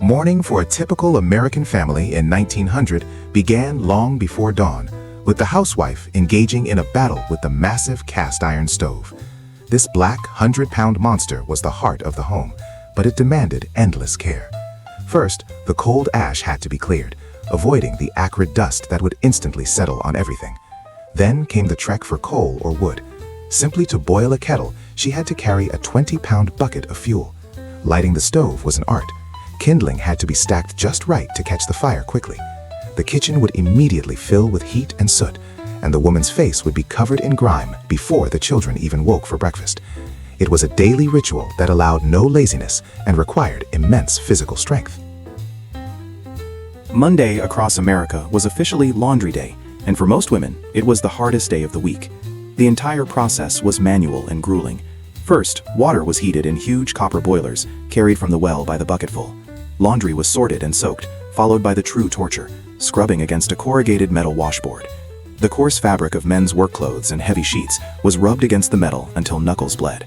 Morning for a typical American family in 1900 began long before dawn, with the housewife engaging in a battle with the massive cast-iron stove. This black 100-pound monster was the heart of the home, but it demanded endless care. First, the cold ash had to be cleared, avoiding the acrid dust that would instantly settle on everything. Then came the trek for coal or wood. Simply to boil a kettle, she had to carry a 20-pound bucket of fuel. Lighting the stove was an art. Kindling had to be stacked just right to catch the fire quickly. The kitchen would immediately fill with heat and soot, and the woman's face would be covered in grime before the children even woke for breakfast. It was a daily ritual that allowed no laziness and required immense physical strength. Monday across America was officially laundry day, and for most women, it was the hardest day of the week. The entire process was manual and grueling. First, water was heated in huge copper boilers, carried from the well by the bucketful. Laundry was sorted and soaked, followed by the true torture, scrubbing against a corrugated metal washboard. The coarse fabric of men's work clothes and heavy sheets was rubbed against the metal until knuckles bled.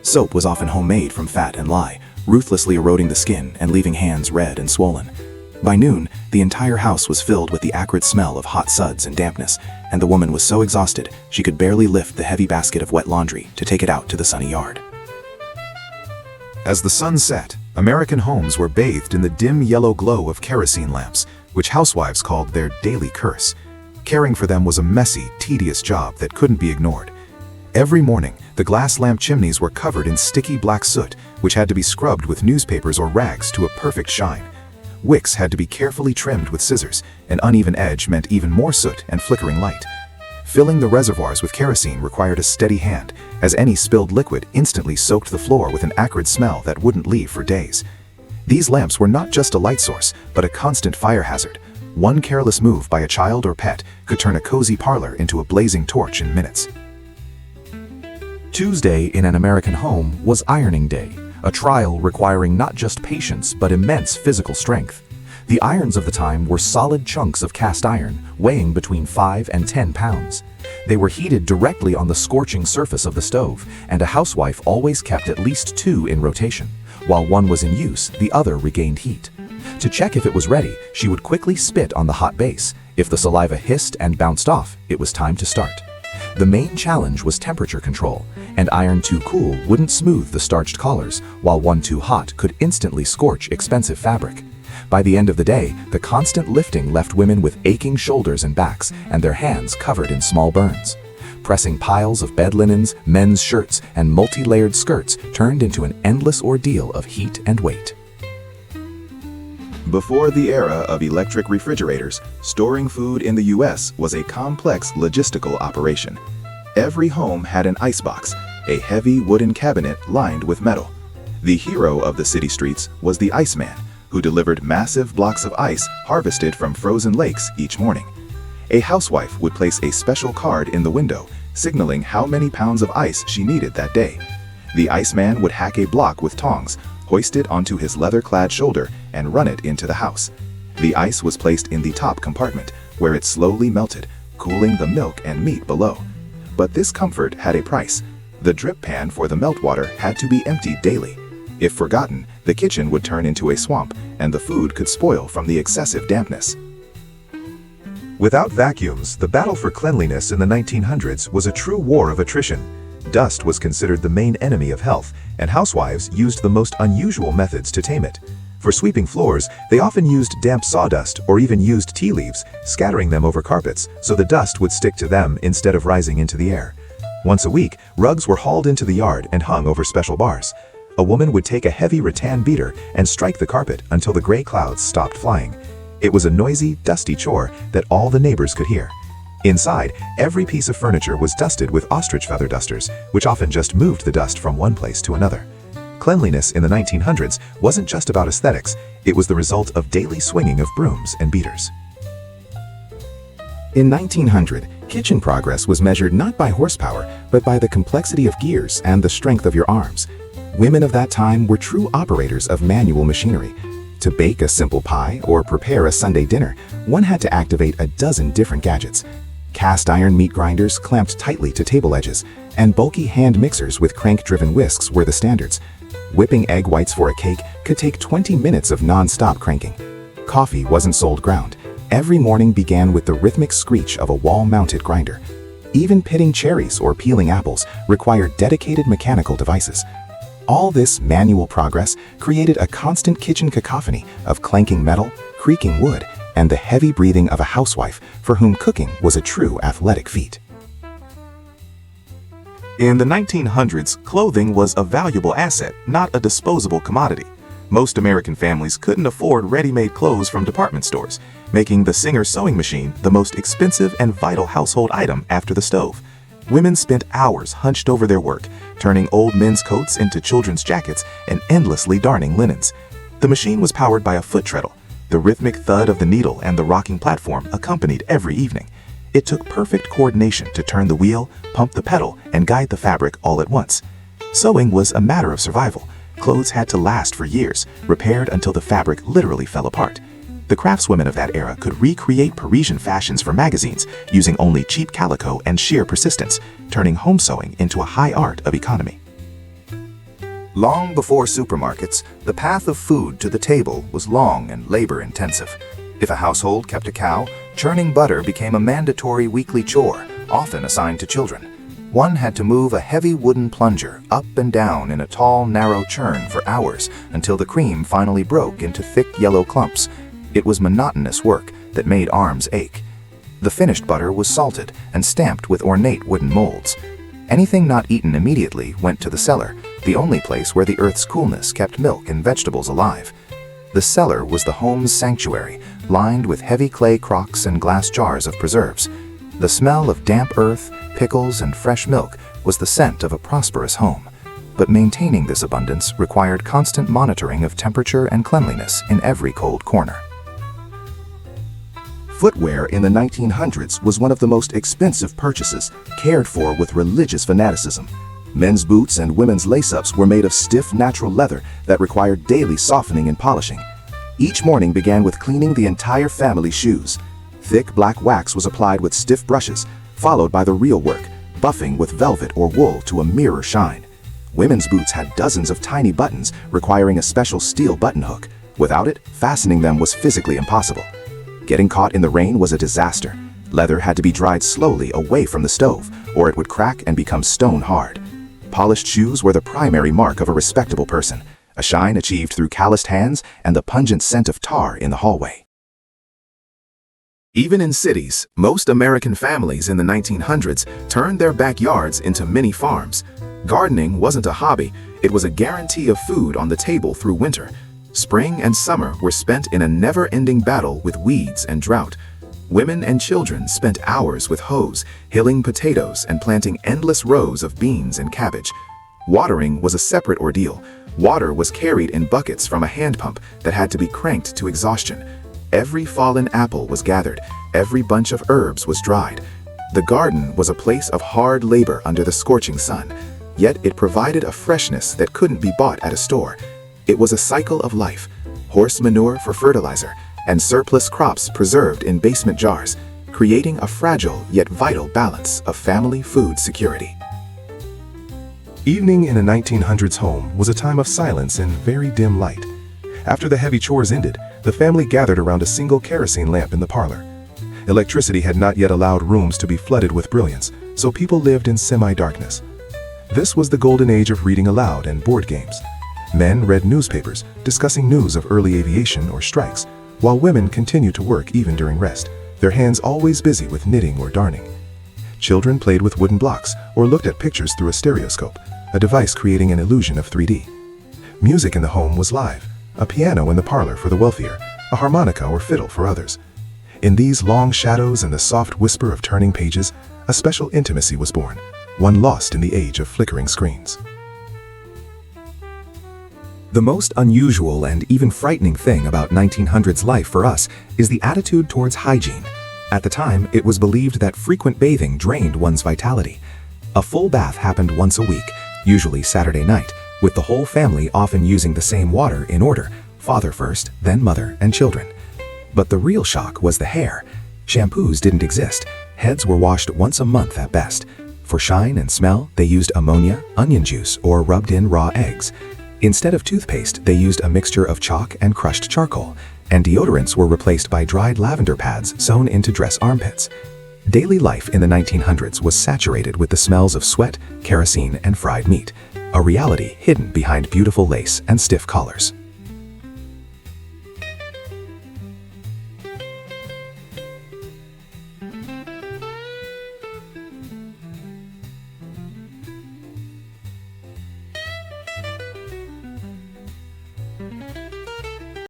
Soap was often homemade from fat and lye, ruthlessly eroding the skin and leaving hands red and swollen. By noon, the entire house was filled with the acrid smell of hot suds and dampness, and the woman was so exhausted she could barely lift the heavy basket of wet laundry to take it out to the sunny yard. As the sun set, American homes were bathed in the dim yellow glow of kerosene lamps, which housewives called their daily curse. Caring for them was a messy, tedious job that couldn't be ignored. Every morning, the glass lamp chimneys were covered in sticky black soot, which had to be scrubbed with newspapers or rags to a perfect shine. Wicks had to be carefully trimmed with scissors. An uneven edge meant even more soot and flickering light. Filling the reservoirs with kerosene required a steady hand, as any spilled liquid instantly soaked the floor with an acrid smell that wouldn't leave for days. These lamps were not just a light source, but a constant fire hazard. One careless move by a child or pet could turn a cozy parlor into a blazing torch in minutes. Tuesday in an American home was ironing day, a trial requiring not just patience but immense physical strength. The irons of the time were solid chunks of cast iron, weighing between 5 and 10 pounds. They were heated directly on the scorching surface of the stove, and a housewife always kept at least 2 in rotation. While one was in use, the other regained heat. To check if it was ready, she would quickly spit on the hot base. If the saliva hissed and bounced off, it was time to start. The main challenge was temperature control. An iron too cool wouldn't smooth the starched collars, while one too hot could instantly scorch expensive fabric. By the end of the day, the constant lifting left women with aching shoulders and backs, and their hands covered in small burns. Pressing piles of bed linens, men's shirts, and multi-layered skirts turned into an endless ordeal of heat and weight. Before the era of electric refrigerators, storing food in the U.S. was a complex logistical operation. Every home had an icebox, a heavy wooden cabinet lined with metal. The hero of the city streets was the Iceman, who delivered massive blocks of ice harvested from frozen lakes each morning. A housewife would place a special card in the window, signaling how many pounds of ice she needed that day. The Iceman would hack a block with tongs, hoist it onto his leather-clad shoulder, and run it into the house. The ice was placed in the top compartment, where it slowly melted, cooling the milk and meat below. But this comfort had a price. The drip pan for the meltwater had to be emptied daily. If forgotten, the kitchen would turn into a swamp, and the food could spoil from the excessive dampness. Without vacuums, the battle for cleanliness in the 1900s was a true war of attrition. Dust was considered the main enemy of health, and housewives used the most unusual methods to tame it. For sweeping floors, they often used damp sawdust or even used tea leaves, scattering them over carpets so the dust would stick to them instead of rising into the air. Once a week, rugs were hauled into the yard and hung over special bars. A woman would take a heavy rattan beater and strike the carpet until the gray clouds stopped flying. It was a noisy, dusty chore that all the neighbors could hear. Inside, every piece of furniture was dusted with ostrich feather dusters, which often just moved the dust from one place to another. Cleanliness in the 1900s wasn't just about aesthetics, it was the result of daily swinging of brooms and beaters. In 1900, kitchen progress was measured not by horsepower, but by the complexity of gears and the strength of your arms. Women of that time were true operators of manual machinery. To bake a simple pie or prepare a Sunday dinner, one had to activate a dozen different gadgets. Cast iron meat grinders clamped tightly to table edges, and bulky hand mixers with crank-driven whisks were the standards. Whipping egg whites for a cake could take 20 minutes of non-stop cranking. Coffee wasn't sold ground. Every morning began with the rhythmic screech of a wall-mounted grinder. Even pitting cherries or peeling apples required dedicated mechanical devices. All this manual progress created a constant kitchen cacophony of clanking metal, creaking wood, and the heavy breathing of a housewife for whom cooking was a true athletic feat. In the 1900s, clothing was a valuable asset, not a disposable commodity. Most American families couldn't afford ready-made clothes from department stores, making the Singer sewing machine the most expensive and vital household item after the stove. Women spent hours hunched over their work, turning old men's coats into children's jackets and endlessly darning linens. The machine was powered by a foot treadle. The rhythmic thud of the needle and the rocking platform accompanied every evening. It took perfect coordination to turn the wheel, pump the pedal, and guide the fabric all at once. Sewing was a matter of survival. Clothes had to last for years, repaired until the fabric literally fell apart. The craftswomen of that era could recreate Parisian fashions for magazines using only cheap calico and sheer persistence, turning home sewing into a high art of economy. Long before supermarkets, the path of food to the table was long and labor-intensive. If a household kept a cow, churning butter became a mandatory weekly chore, often assigned to children. One had to move a heavy wooden plunger up and down in a tall, narrow churn for hours until the cream finally broke into thick yellow clumps. It was monotonous work that made arms ache. The finished butter was salted and stamped with ornate wooden molds. Anything not eaten immediately went to the cellar, the only place where the earth's coolness kept milk and vegetables alive. The cellar was the home's sanctuary, lined with heavy clay crocks and glass jars of preserves. The smell of damp earth, pickles, and fresh milk was the scent of a prosperous home. But maintaining this abundance required constant monitoring of temperature and cleanliness in every cold corner. Footwear in the 1900s was one of the most expensive purchases, cared for with religious fanaticism. Men's boots and women's lace-ups were made of stiff, natural leather that required daily softening and polishing. Each morning began with cleaning the entire family's shoes. Thick black wax was applied with stiff brushes, followed by the real work, buffing with velvet or wool to a mirror shine. Women's boots had dozens of tiny buttons requiring a special steel button hook. Without it, fastening them was physically impossible. Getting caught in the rain was a disaster. Leather had to be dried slowly away from the stove, or it would crack and become stone hard. Polished shoes were the primary mark of a respectable person, a shine achieved through calloused hands and the pungent scent of tar in the hallway. Even in cities, most American families in the 1900s turned their backyards into mini farms. Gardening wasn't a hobby, it was a guarantee of food on the table through winter. Spring and summer were spent in a never-ending battle with weeds and drought. Women and children spent hours with hoes, hilling potatoes and planting endless rows of beans and cabbage. Watering was a separate ordeal. Water was carried in buckets from a hand pump that had to be cranked to exhaustion. Every fallen apple was gathered, every bunch of herbs was dried. The garden was a place of hard labor under the scorching sun, yet it provided a freshness that couldn't be bought at a store. It was a cycle of life, horse manure for fertilizer, and surplus crops preserved in basement jars, creating a fragile yet vital balance of family food security. Evening in a 1900s home was a time of silence and very dim light. After the heavy chores ended, the family gathered around a single kerosene lamp in the parlor. Electricity had not yet allowed rooms to be flooded with brilliance, so people lived in semi-darkness. This was the golden age of reading aloud and board games. Men read newspapers, discussing news of early aviation or strikes, while women continued to work even during rest, their hands always busy with knitting or darning. Children played with wooden blocks or looked at pictures through a stereoscope, a device creating an illusion of 3D. Music in the home was live, a piano in the parlor for the wealthier, a harmonica or fiddle for others. In these long shadows and the soft whisper of turning pages, a special intimacy was born, one lost in the age of flickering screens. The most unusual and even frightening thing about 1900s life for us is the attitude towards hygiene. At the time, it was believed that frequent bathing drained one's vitality. A full bath happened once a week, usually Saturday night, with the whole family often using the same water in order, father first, then mother and children. But the real shock was the hair. Shampoos didn't exist. Heads were washed once a month at best. For shine and smell, they used ammonia, onion juice, or rubbed in raw eggs. Instead of toothpaste, they used a mixture of chalk and crushed charcoal, and deodorants were replaced by dried lavender pads sewn into dress armpits. Daily life in the 1900s was saturated with the smells of sweat, kerosene, and fried meat, a reality hidden behind beautiful lace and stiff collars.